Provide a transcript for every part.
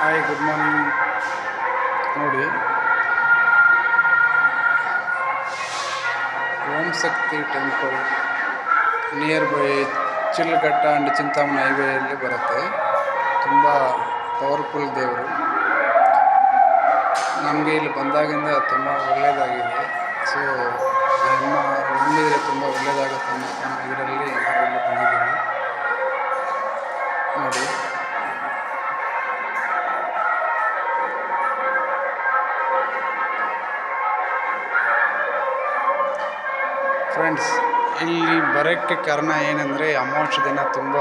Hi, good morning. ನೋಡಿ, Om Shakti temple near by Chilghatta and Chintamani ಹೈವೇಯಲ್ಲಿ ಬರುತ್ತೆ. ತುಂಬ ಪವರ್ಫುಲ್ ದೇವರು. ನಮಗೆ ಇಲ್ಲಿ ಬಂದಾಗಿಂದ ತುಂಬ ಒಳ್ಳೆಯದಾಗಿದೆ. ಸೊ ನಮ್ಮ ನಂಬಿದರೆ ತುಂಬ ಒಳ್ಳೆಯದಾಗುತ್ತೆ ಅನ್ನೋ ಇದರಲ್ಲಿ ನಾವು ಇಲ್ಲಿ ಬಂದಿದ್ದೀವಿ. ನೋಡಿ, ಫ್ರೆಂಡ್ಸ್, ಇಲ್ಲಿ ಬರೋಕ್ಕೆ ಕಾರಣ ಏನಂದರೆ ಅಮಾವಾಸ್ಯೆ ದಿನ ತುಂಬ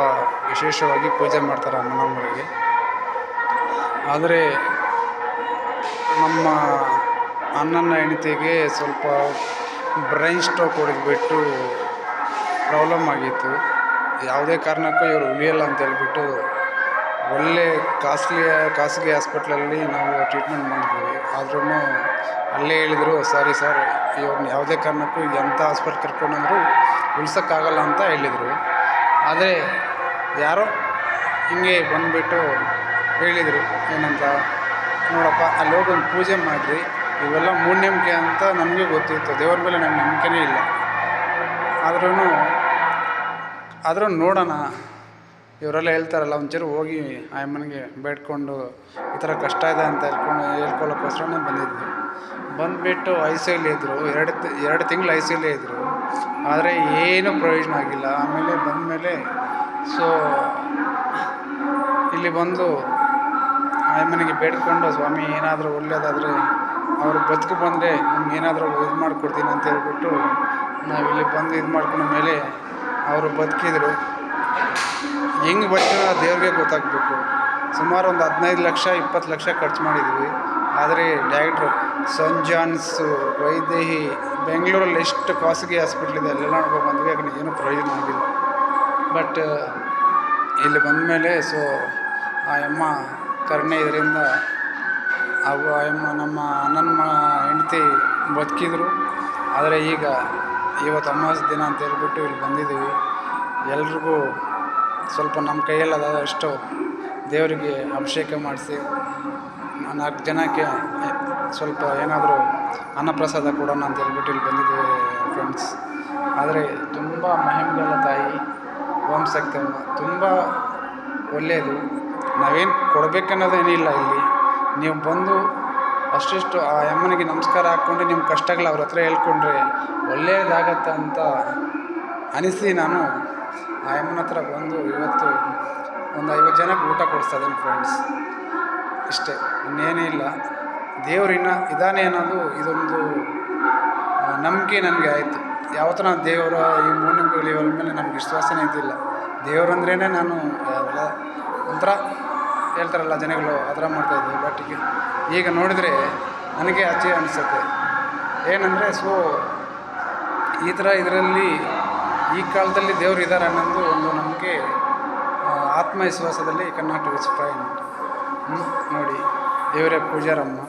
ವಿಶೇಷವಾಗಿ ಪೂಜೆ ಮಾಡ್ತಾರೆ ಅಮ್ಮನವರಿಗೆ. ಆದರೆ ನಮ್ಮ ಅಣ್ಣನ ಹೆಂಡತಿಗೆ ಸ್ವಲ್ಪ ಬ್ರೈನ್ ಸ್ಟ್ರೋಕ್ ಹೊಡೆದ್ಬಿಟ್ಟು ಪ್ರಾಬ್ಲಮ್ ಆಗಿತ್ತು. ಯಾವುದೇ ಕಾರಣಕ್ಕೂ ಇವರು ಉಳಿಯಲ್ಲ ಅಂತ ಹೇಳ್ಬಿಟ್ಟು ಒಳ್ಳೆ ಖಾಸಗಿ ಹಾಸ್ಪಿಟ್ಲಲ್ಲಿ ನಾವು ಟ್ರೀಟ್ಮೆಂಟ್ ಮಾಡಿದ್ವಿ. ಆದ್ರೂ ಅಲ್ಲೇ ಹೇಳಿದರು, ಸಾರಿ ಸರ್, ಇವ್ರನ್ನ ಯಾವುದೇ ಕಾರಣಕ್ಕೂ ಎಂಥ ಹಾಸ್ಪಿಟ್ಲ್ ಕರ್ಕೊಂಡಂದರೂ ಉಳ್ಸೋಕ್ಕಾಗಲ್ಲ ಅಂತ ಹೇಳಿದರು. ಆದರೆ ಯಾರೋ ಹಿಂಗೆ ಬಂದುಬಿಟ್ಟು ಹೇಳಿದರು, ಏನಂತ, ನೋಡಪ್ಪ ಅಲ್ಲಿ ಹೋಗಿ ಒಂದು ಪೂಜೆ ಮಾಡಿರಿ, ಇವೆಲ್ಲ ಮೂಢನಂಬಿಕೆ ಅಂತ ನಮಗೆ ಗೊತ್ತಿತ್ತು. ದೇವ್ರ ಮೇಲೆ ನಮ್ಗೆ ನಂಬಿಕೆನೇ ಇಲ್ಲ. ಆದರೂ ನೋಡೋಣ, ಇವರೆಲ್ಲ ಹೇಳ್ತಾರಲ್ಲ, ಒಂಚೂರು ಹೋಗಿ ಆ ಅಮ್ಮನಿಗೆ ಬೇಡ್ಕೊಂಡು ಈ ಥರ ಕಷ್ಟ ಇದೆ ಅಂತ ಹೇಳ್ಕೊಳ್ಳೋಕ್ಕೋಸ್ಕರನೇ ಬಂದಿದ್ವಿ. ಬಂದುಬಿಟ್ಟು ಐ.ಸಿ.ಯುಲಿ ಇದ್ದರು, 2 ತಿಂಗಳು ಐ.ಸಿ.ಯುಲಿ ಇದ್ದರು. ಆದರೆ ಏನೂ ಪ್ರಯೋಜನ ಆಗಿಲ್ಲ. ಆಮೇಲೆ ಬಂದಮೇಲೆ ಇಲ್ಲಿ ಬಂದು ಆ ಅಮ್ಮನಿಗೆ ಬೇಡ್ಕೊಂಡು, ಸ್ವಾಮಿ ಏನಾದರೂ ಒಳ್ಳೆಯದಾದರೆ ಅವರು ಬದುಕು ಬಂದರೆ ನಿಮ್ಗೆ ಏನಾದರೂ ಇದು ಮಾಡಿಕೊಡ್ತೀನಿ ಅಂತ ಹೇಳ್ಬಿಟ್ಟು ನಾವಿಲ್ಲಿ ಬಂದು ಇದು ಮಾಡ್ಕೊಂಡ ಮೇಲೆ ಅವರು ಬದುಕಿದ್ರು. ಹೆಂಗೆ ಬದುಕಿರೋ ದೇವ್ರಿಗೆ ಗೊತ್ತಾಗಬೇಕು. ಸುಮಾರು ಒಂದು 15 ಲಕ್ಷ 20 ಲಕ್ಷ ಖರ್ಚು ಮಾಡಿದ್ವಿ. ಆದರೆ ಡಾಕ್ಟ್ರು ಸೆಂಟ್ ಜಾನ್ಸ್, ವೈದೇಹಿ, ಬೆಂಗಳೂರಲ್ಲಿ ಎಷ್ಟು ಖಾಸಗಿ ಹಾಸ್ಪಿಟ್ಲ್ ಇದೆ ಅಲ್ಲೆಲ್ಲ ನೋಡ್ಕೊಂಡು ಬಂದ್ವಿ. ಯಾಕಂದರೆ ಏನೂ ಪ್ರಯೋಜನ ಆಗಿಲ್ಲ. ಬಟ್ ಇಲ್ಲಿ ಬಂದಮೇಲೆ ಆ ಅಮ್ಮ ಕರುಣೆ ಇದರಿಂದ ಆ ಅಮ್ಮ ನಮ್ಮ ಅಣ್ಣನ ಹೆಂಡತಿ ಬದುಕಿದ್ರು. ಆದರೆ ಇವತ್ತು ಅಮಾವಾಸ್ಯೆ ದಿನ ಅಂತ ಹೇಳ್ಬಿಟ್ಟು ಇಲ್ಲಿ ಬಂದಿದ್ದೀವಿ. ಎಲ್ರಿಗೂ ಸ್ವಲ್ಪ ನಮ್ಮ ಕೈಯಲ್ಲಾದಷ್ಟು ದೇವರಿಗೆ ಅಭಿಷೇಕ ಮಾಡಿಸಿ 4 ಜನಕ್ಕೆ ಸ್ವಲ್ಪ ಏನಾದರೂ ಅನ್ನಪ್ರಸಾದ ಕೊಡೋಣ ಅಂತ ಹೇಳ್ಬಿಟ್ಟು ಇಲ್ಲಿ ಬಂದಿದ್ದೀವಿ ಫ್ರೆಂಡ್ಸ್. ಆದರೆ ತುಂಬ ಮಹಿಮೆಗಳ ತಾಯಿ ಓಂ ಶಕ್ತಿ ಅಮ್ಮ ತುಂಬ ಒಳ್ಳೆಯದು. ನಾವೇನು ಕೊಡಬೇಕನ್ನೋದೇನಿಲ್ಲ. ಇಲ್ಲಿ ನೀವು ಬಂದು ಅಷ್ಟಿಷ್ಟು ಆ ಅಮ್ಮನಿಗೆ ನಮಸ್ಕಾರ ಹಾಕ್ಕೊಂಡು ನಿಮ್ಮ ಕಷ್ಟಗಳು ಅವ್ರ ಹತ್ರ ಹೇಳ್ಕೊಂಡ್ರೆ ಒಳ್ಳೆಯದಾಗತ್ತೆ ಅಂತ ಅನಿಸಿ ನಾನು ಆ ಅಮ್ಮನ ಹತ್ರ ಬಂದು ಇವತ್ತು ಒಂದು 50 ಜನಕ್ಕೆ ಊಟ ಕೊಡಿಸ್ತಾ ಇದ್ದೀನಿ ಫ್ರೆಂಡ್ಸ್. ಇಷ್ಟೇ, ಇನ್ನೇನೇ ಇಲ್ಲ. ದೇವರಿನ್ನ ಇದ್ದಾನೆ ಅನ್ನೋದು ಇದೊಂದು ನಂಬಿಕೆ ನನಗೆ ಆಯಿತು. ಯಾವತ್ತೂ ನಾನು ದೇವರ ಈ ಮೂಢನಂಬಿಕೆಗಳು ಇವ್ರ ಮೇಲೆ ನನಗೆ ವಿಶ್ವಾಸನೇ ಇದ್ದಿಲ್ಲ. ದೇವರಂದ್ರೇ ನಾನು ಒಂಥರ ಹೇಳ್ತಾರಲ್ಲ ಜನಗಳು, ಆ ಥರ ಮಾಡ್ತಾಯಿದ್ದೆ. ಬಟ್ ಈಗ ನೋಡಿದರೆ ನನಗೆ ಆಶ್ಚರ್ಯ ಅನಿಸುತ್ತೆ. ಏನಂದರೆ ಈ ಥರ ಇದರಲ್ಲಿ ಈ ಕಾಲದಲ್ಲಿ ದೇವರು ಇದ್ದಾರೆ ಅನ್ನೋದು ಒಂದು ನಮಗೆ ಆತ್ಮವಿಶ್ವಾಸದಲ್ಲಿ ಕರ್ನಾಟಕ ವಿಚ್ ಫೈನ್. ನೋಡಿ, ಇವರೇ ಪೂಜಾರಮ್ಮ.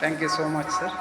Thank you so much sir.